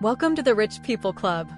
Welcome to the Rich People Club.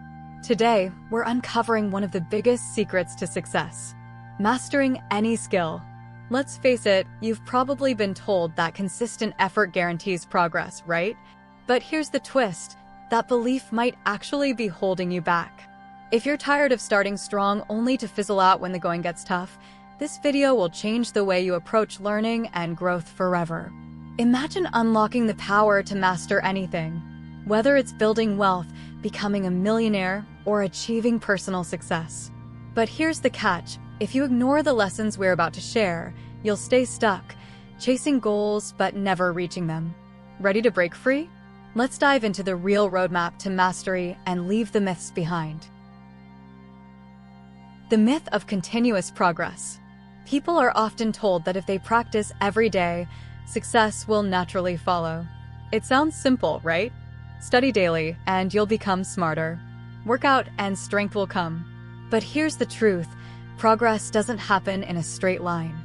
Today, we're uncovering one of the biggest secrets to success: mastering any skill. Let's face it, you've probably been told that consistent effort guarantees progress, right? But here's the twist: that belief might actually be holding you back. If you're tired of starting strong only to fizzle out when the going gets tough, this video will change the way you approach learning and growth forever. Imagine unlocking the power to master anything. Whether it's building wealth, becoming a millionaire, or achieving personal success. But here's the catch: if you ignore the lessons we're about to share, you'll stay stuck, chasing goals but never reaching them. Ready to break free? Let's dive into the real roadmap to mastery and leave the myths behind. The myth of continuous progress. People are often told that if they practice every day, success will naturally follow. It sounds simple, right? Study daily, and you'll become smarter. Work out, and strength will come. But here's the truth: progress doesn't happen in a straight line.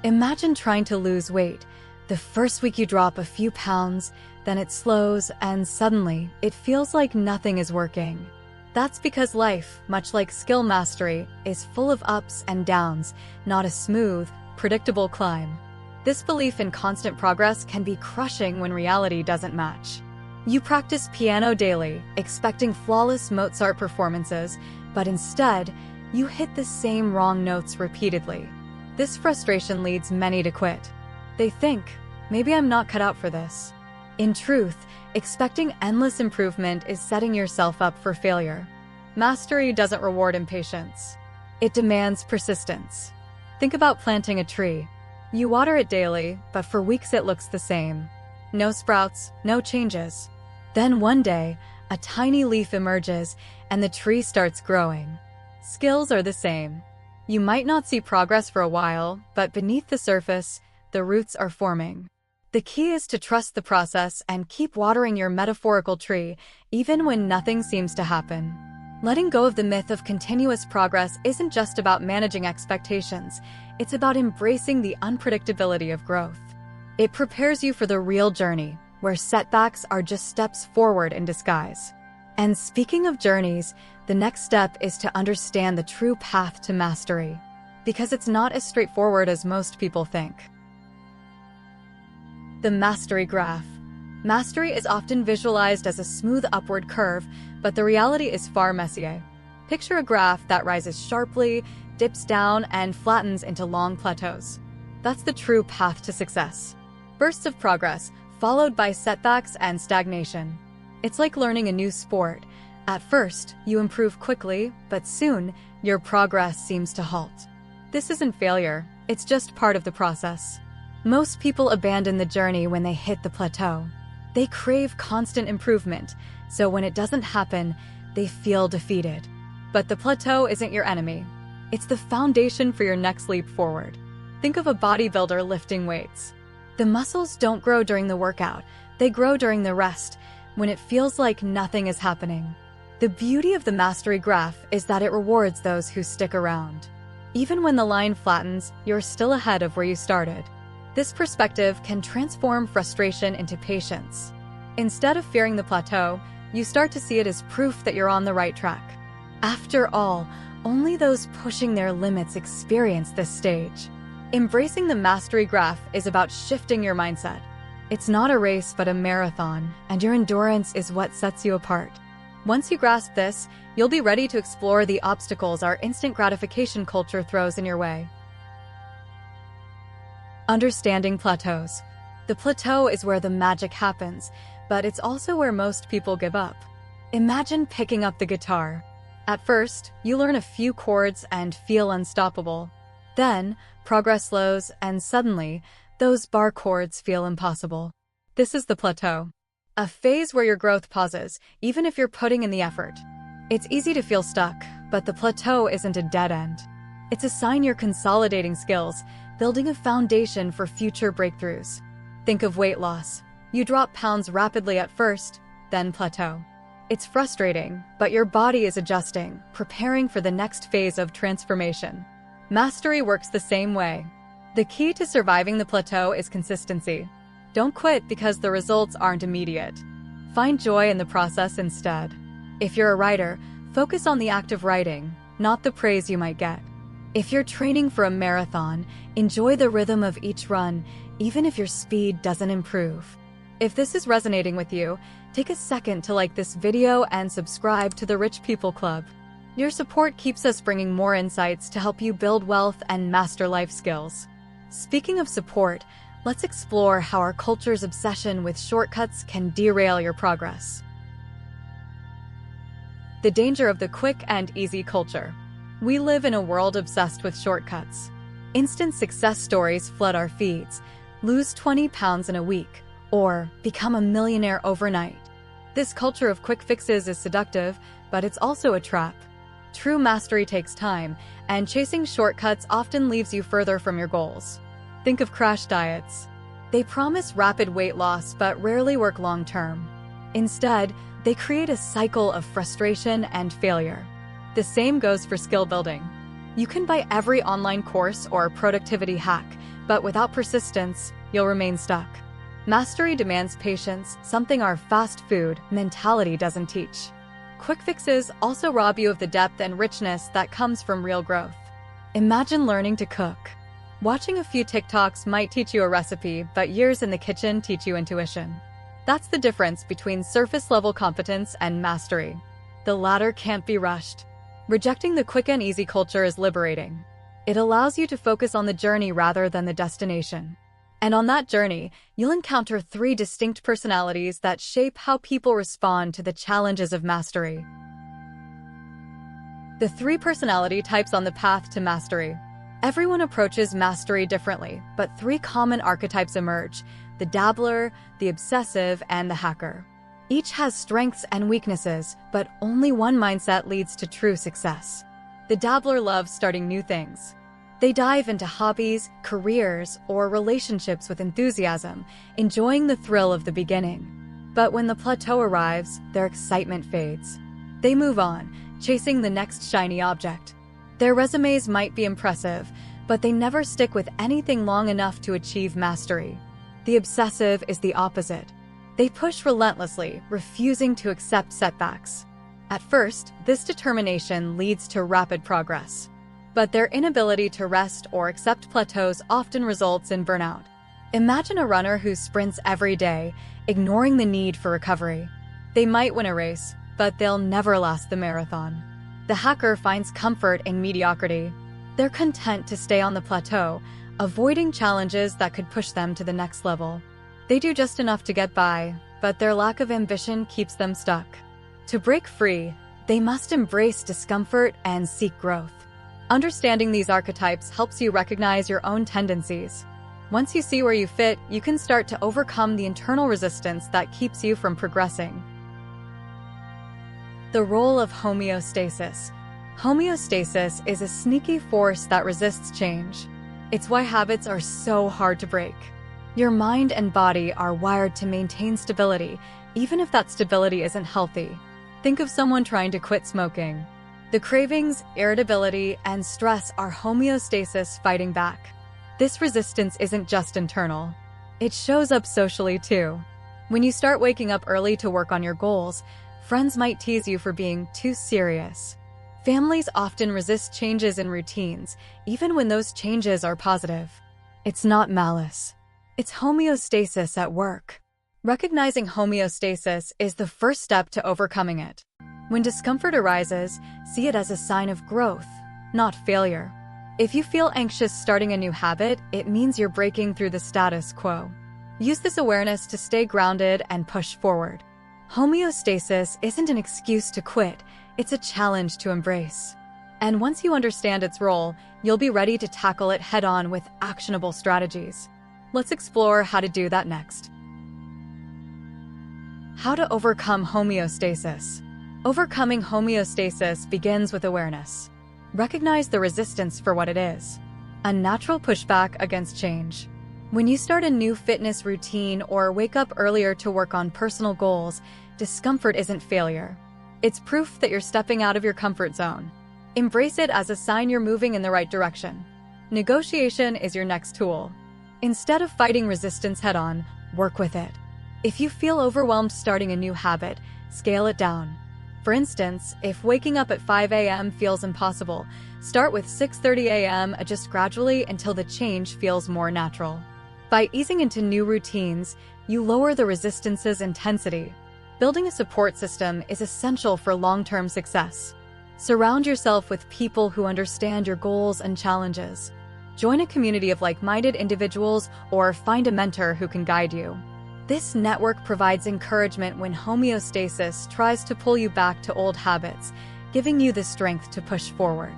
Imagine trying to lose weight. The first week you drop a few pounds, then it slows, and suddenly, it feels like nothing is working. That's because life, much like skill mastery, is full of ups and downs, not a smooth, predictable climb. This belief in constant progress can be crushing when reality doesn't match. You practice piano daily, expecting flawless Mozart performances, but instead, you hit the same wrong notes repeatedly. This frustration leads many to quit. They think, maybe I'm not cut out for this. In truth, expecting endless improvement is setting yourself up for failure. Mastery doesn't reward impatience. It demands persistence. Think about planting a tree. You water it daily, but for weeks it looks the same. No sprouts, no changes. Then one day, a tiny leaf emerges and the tree starts growing. Skills are the same. You might not see progress for a while, but beneath the surface, the roots are forming. The key is to trust the process and keep watering your metaphorical tree, even when nothing seems to happen. Letting go of the myth of continuous progress isn't just about managing expectations, it's about embracing the unpredictability of growth. It prepares you for the real journey, where setbacks are just steps forward in disguise. And speaking of journeys, the next step is to understand the true path to mastery, because it's not as straightforward as most people think. The mastery graph. Mastery is often visualized as a smooth upward curve, but the reality is far messier. Picture a graph that rises sharply, dips down, and flattens into long plateaus. That's the true path to success. Bursts of progress, followed by setbacks and stagnation. It's like learning a new sport. At first, you improve quickly, but soon, your progress seems to halt. This isn't failure, it's just part of the process. Most people abandon the journey when they hit the plateau. They crave constant improvement, so when it doesn't happen, they feel defeated. But the plateau isn't your enemy. It's the foundation for your next leap forward. Think of a bodybuilder lifting weights. The muscles don't grow during the workout, they grow during the rest, when it feels like nothing is happening. The beauty of the mastery graph is that it rewards those who stick around. Even when the line flattens, you're still ahead of where you started. This perspective can transform frustration into patience. Instead of fearing the plateau, you start to see it as proof that you're on the right track. After all, only those pushing their limits experience this stage. Embracing the mastery graph is about shifting your mindset. It's not a race but a marathon, and your endurance is what sets you apart. Once you grasp this, you'll be ready to explore the obstacles our instant gratification culture throws in your way. Understanding plateaus. The plateau is where the magic happens, but it's also where most people give up. Imagine picking up the guitar. At first, you learn a few chords and feel unstoppable. Then, progress slows, and suddenly, those bar chords feel impossible. This is the plateau. A phase where your growth pauses, even if you're putting in the effort. It's easy to feel stuck, but the plateau isn't a dead end. It's a sign you're consolidating skills, building a foundation for future breakthroughs. Think of weight loss. You drop pounds rapidly at first, then plateau. It's frustrating, but your body is adjusting, preparing for the next phase of transformation. Mastery works the same way. The key to surviving the plateau is consistency. Don't quit because the results aren't immediate. Find joy in the process instead. If you're a writer, focus on the act of writing, not the praise you might get. If you're training for a marathon, enjoy the rhythm of each run, even if your speed doesn't improve. If this is resonating with you, take a second to like this video and subscribe to the Rich People Club. Your support keeps us bringing more insights to help you build wealth and master life skills. Speaking of support, let's explore how our culture's obsession with shortcuts can derail your progress. The danger of the quick and easy culture. We live in a world obsessed with shortcuts. Instant success stories flood our feeds. Lose 20 pounds in a week, or become a millionaire overnight. This culture of quick fixes is seductive, but it's also a trap. True mastery takes time, and chasing shortcuts often leaves you further from your goals. Think of crash diets. They promise rapid weight loss but rarely work long-term. Instead, they create a cycle of frustration and failure. The same goes for skill building. You can buy every online course or productivity hack, but without persistence, you'll remain stuck. Mastery demands patience, something our fast food mentality doesn't teach. Quick fixes also rob you of the depth and richness that comes from real growth. Imagine learning to cook. Watching a few TikToks might teach you a recipe, but years in the kitchen teach you intuition. That's the difference between surface-level competence and mastery. The latter can't be rushed. Rejecting the quick and easy culture is liberating. It allows you to focus on the journey rather than the destination. And on that journey, you'll encounter 3 distinct personalities that shape how people respond to the challenges of mastery. The 3 personality types on the path to mastery. Everyone approaches mastery differently, but 3 common archetypes emerge: the dabbler, the obsessive, and the hacker. Each has strengths and weaknesses, but only one mindset leads to true success. The dabbler loves starting new things. They dive into hobbies, careers, or relationships with enthusiasm, enjoying the thrill of the beginning. But when the plateau arrives, their excitement fades. They move on, chasing the next shiny object. Their resumes might be impressive, but they never stick with anything long enough to achieve mastery. The obsessive is the opposite. They push relentlessly, refusing to accept setbacks. At first, this determination leads to rapid progress. But their inability to rest or accept plateaus often results in burnout. Imagine a runner who sprints every day, ignoring the need for recovery. They might win a race, but they'll never last the marathon. The hacker finds comfort in mediocrity. They're content to stay on the plateau, avoiding challenges that could push them to the next level. They do just enough to get by, but their lack of ambition keeps them stuck. To break free, they must embrace discomfort and seek growth. Understanding these archetypes helps you recognize your own tendencies. Once you see where you fit, you can start to overcome the internal resistance that keeps you from progressing. The role of homeostasis. Homeostasis is a sneaky force that resists change. It's why habits are so hard to break. Your mind and body are wired to maintain stability, even if that stability isn't healthy. Think of someone trying to quit smoking. The cravings, irritability, and stress are homeostasis fighting back. This resistance isn't just internal. It shows up socially too. When you start waking up early to work on your goals, friends might tease you for being too serious. Families often resist changes in routines, even when those changes are positive. It's not malice. It's homeostasis at work. Recognizing homeostasis is the first step to overcoming it. When discomfort arises, see it as a sign of growth, not failure. If you feel anxious starting a new habit, it means you're breaking through the status quo. Use this awareness to stay grounded and push forward. Homeostasis isn't an excuse to quit, it's a challenge to embrace. And once you understand its role, you'll be ready to tackle it head-on with actionable strategies. Let's explore how to do that next. How to overcome homeostasis. Overcoming homeostasis begins with awareness. Recognize the resistance for what it is: a natural pushback against change. When you start a new fitness routine or wake up earlier to work on personal goals, discomfort isn't failure. It's proof that you're stepping out of your comfort zone. Embrace it as a sign you're moving in the right direction. Negotiation is your next tool. Instead of fighting resistance head-on, work with it. If you feel overwhelmed starting a new habit, scale it down. For instance, if waking up at 5 a.m. feels impossible, start with 6:30 a.m., adjust gradually until the change feels more natural. By easing into new routines, you lower the resistance's intensity. Building a support system is essential for long-term success. Surround yourself with people who understand your goals and challenges. Join a community of like-minded individuals or find a mentor who can guide you. This network provides encouragement when homeostasis tries to pull you back to old habits, giving you the strength to push forward.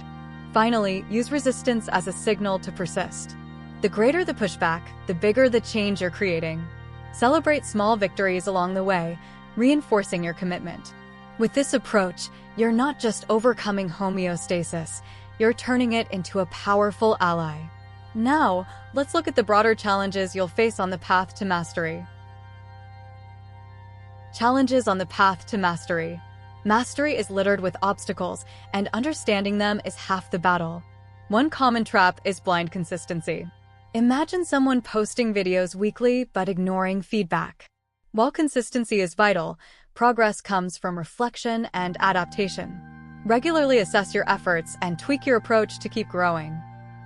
Finally, use resistance as a signal to persist. The greater the pushback, the bigger the change you're creating. Celebrate small victories along the way, reinforcing your commitment. With this approach, you're not just overcoming homeostasis, you're turning it into a powerful ally. Now, let's look at the broader challenges you'll face on the path to mastery. Challenges on the path to mastery. Mastery is littered with obstacles, and understanding them is half the battle. One common trap is blind consistency. Imagine someone posting videos weekly but ignoring feedback. While consistency is vital, progress comes from reflection and adaptation. Regularly assess your efforts and tweak your approach to keep growing.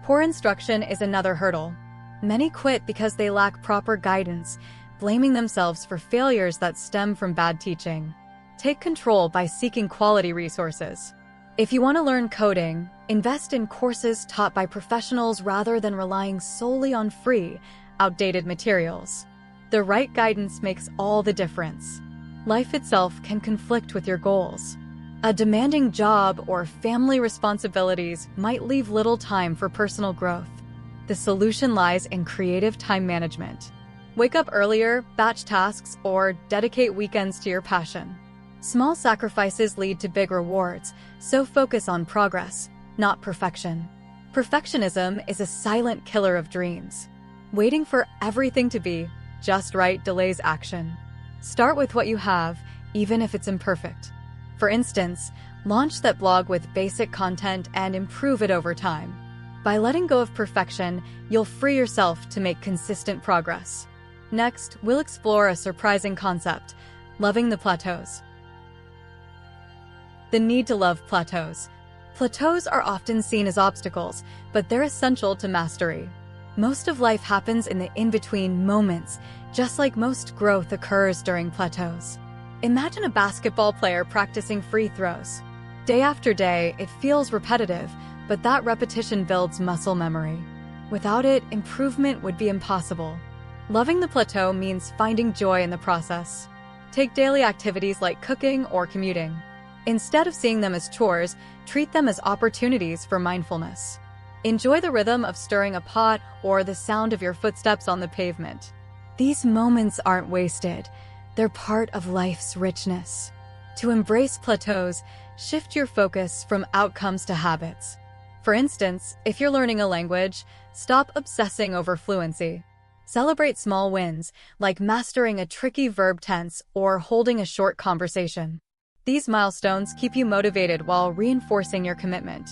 Poor instruction is another hurdle. Many quit because they lack proper guidance, blaming themselves for failures that stem from bad teaching. Take control by seeking quality resources. If you want to learn coding, invest in courses taught by professionals rather than relying solely on free, outdated materials. The right guidance makes all the difference. Life itself can conflict with your goals. A demanding job or family responsibilities might leave little time for personal growth. The solution lies in creative time management. Wake up earlier, batch tasks, or dedicate weekends to your passion. Small sacrifices lead to big rewards, so focus on progress, not perfection. Perfectionism is a silent killer of dreams. Waiting for everything to be just right delays action. Start with what you have, even if it's imperfect. For instance, launch that blog with basic content and improve it over time. By letting go of perfection, you'll free yourself to make consistent progress. Next, we'll explore a surprising concept: loving the plateaus. The need to love plateaus. Plateaus are often seen as obstacles, but they're essential to mastery. Most of life happens in the in-between moments, just like most growth occurs during plateaus. Imagine a basketball player practicing free throws. Day after day, it feels repetitive, but that repetition builds muscle memory. Without it, improvement would be impossible. Loving the plateau means finding joy in the process. Take daily activities like cooking or commuting. Instead of seeing them as chores, treat them as opportunities for mindfulness. Enjoy the rhythm of stirring a pot or the sound of your footsteps on the pavement. These moments aren't wasted. They're part of life's richness. To embrace plateaus, shift your focus from outcomes to habits. For instance, if you're learning a language, stop obsessing over fluency. Celebrate small wins, like mastering a tricky verb tense or holding a short conversation. These milestones keep you motivated while reinforcing your commitment.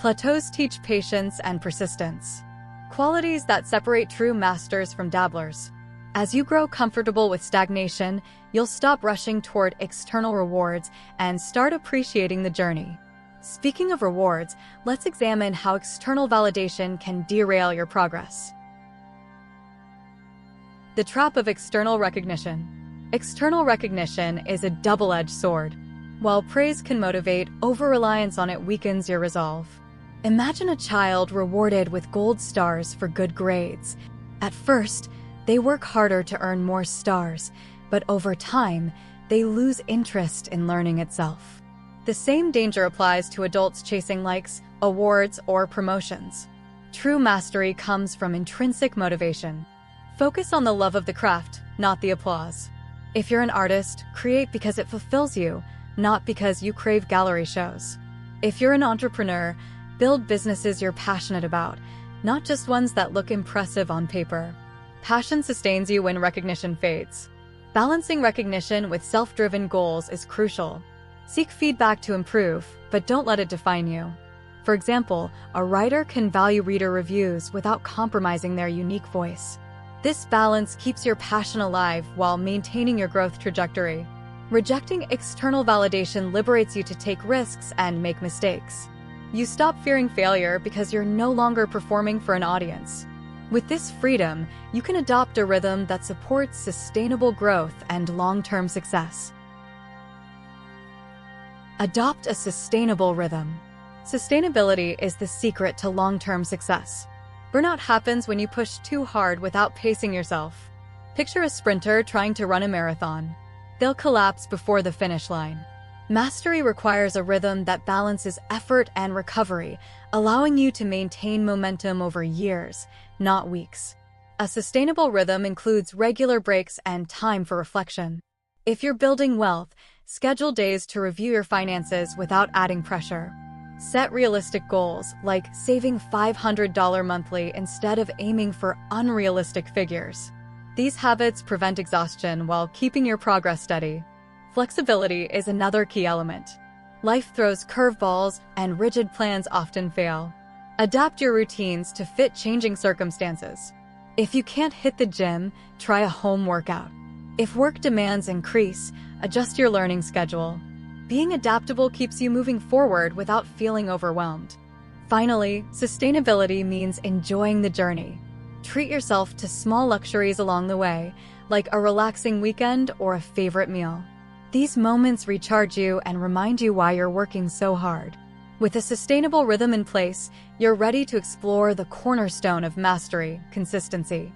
Plateaus teach patience and persistence, qualities that separate true masters from dabblers. As you grow comfortable with stagnation, you'll stop rushing toward external rewards and start appreciating the journey. Speaking of rewards, let's examine how external validation can derail your progress. The trap of external recognition. External recognition is a double-edged sword. While praise can motivate, over-reliance on it weakens your resolve. Imagine a child rewarded with gold stars for good grades. At first, they work harder to earn more stars, but over time, they lose interest in learning itself. The same danger applies to adults chasing likes, awards, or promotions. True mastery comes from intrinsic motivation. Focus on the love of the craft, not the applause. If you're an artist, create because it fulfills you, not because you crave gallery shows. If you're an entrepreneur, build businesses you're passionate about, not just ones that look impressive on paper. Passion sustains you when recognition fades. Balancing recognition with self-driven goals is crucial. Seek feedback to improve, but don't let it define you. For example, a writer can value reader reviews without compromising their unique voice. This balance keeps your passion alive while maintaining your growth trajectory. Rejecting external validation liberates you to take risks and make mistakes. You stop fearing failure because you're no longer performing for an audience. With this freedom, you can adopt a rhythm that supports sustainable growth and long-term success. Adopt a sustainable rhythm. Sustainability is the secret to long-term success. Burnout happens when you push too hard without pacing yourself. Picture a sprinter trying to run a marathon. They'll collapse before the finish line. Mastery requires a rhythm that balances effort and recovery, allowing you to maintain momentum over years, not weeks. A sustainable rhythm includes regular breaks and time for reflection. If you're building wealth, schedule days to review your finances without adding pressure. Set realistic goals, like saving $500 monthly instead of aiming for unrealistic figures. These habits prevent exhaustion while keeping your progress steady. Flexibility is another key element. Life throws curveballs, and rigid plans often fail. Adapt your routines to fit changing circumstances. If you can't hit the gym, try a home workout. If work demands increase, adjust your learning schedule. Being adaptable keeps you moving forward without feeling overwhelmed. Finally, sustainability means enjoying the journey. Treat yourself to small luxuries along the way, like a relaxing weekend or a favorite meal. These moments recharge you and remind you why you're working so hard. With a sustainable rhythm in place, you're ready to explore the cornerstone of mastery, consistency.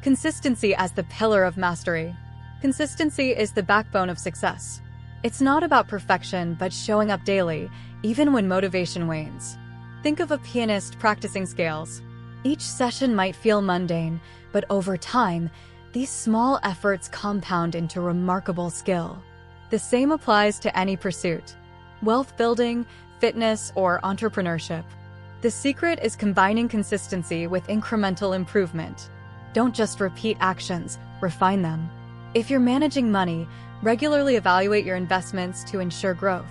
Consistency as the pillar of mastery. Consistency is the backbone of success. It's not about perfection, but showing up daily, even when motivation wanes. Think of a pianist practicing scales. Each session might feel mundane, but over time, these small efforts compound into remarkable skill. The same applies to any pursuit: wealth building, fitness, or entrepreneurship. The secret is combining consistency with incremental improvement. Don't just repeat actions, refine them. If you're managing money, regularly evaluate your investments to ensure growth.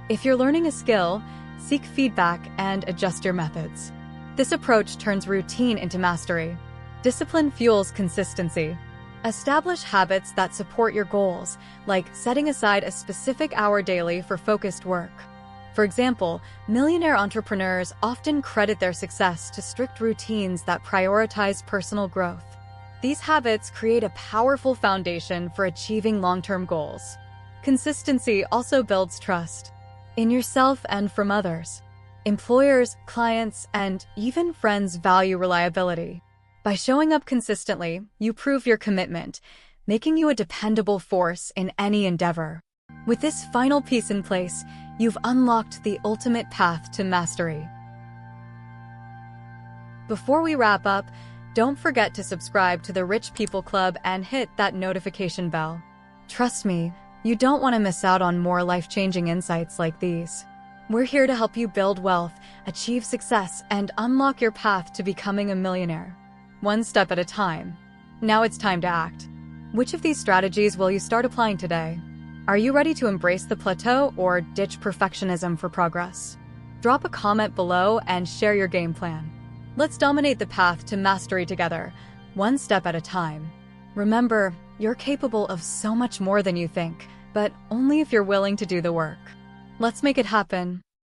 If you're learning a skill, seek feedback and adjust your methods. This approach turns routine into mastery. Discipline fuels consistency. Establish habits that support your goals, like setting aside a specific hour daily for focused work. For example, millionaire entrepreneurs often credit their success to strict routines that prioritize personal growth. These habits create a powerful foundation for achieving long-term goals. Consistency also builds trust in yourself and from others. Employers, clients, and even friends value reliability. By showing up consistently, you prove your commitment, making you a dependable force in any endeavor. With this final piece in place, you've unlocked the ultimate path to mastery. Before we wrap up, don't forget to subscribe to the Rich People Club and hit that notification bell. Trust me, you don't want to miss out on more life-changing insights like these. We're here to help you build wealth, achieve success, and unlock your path to becoming a millionaire. One step at a time. Now it's time to act. Which of these strategies will you start applying today? Are you ready to embrace the plateau or ditch perfectionism for progress? Drop a comment below and share your game plan. Let's dominate the path to mastery together, one step at a time. Remember, you're capable of so much more than you think, but only if you're willing to do the work. Let's make it happen.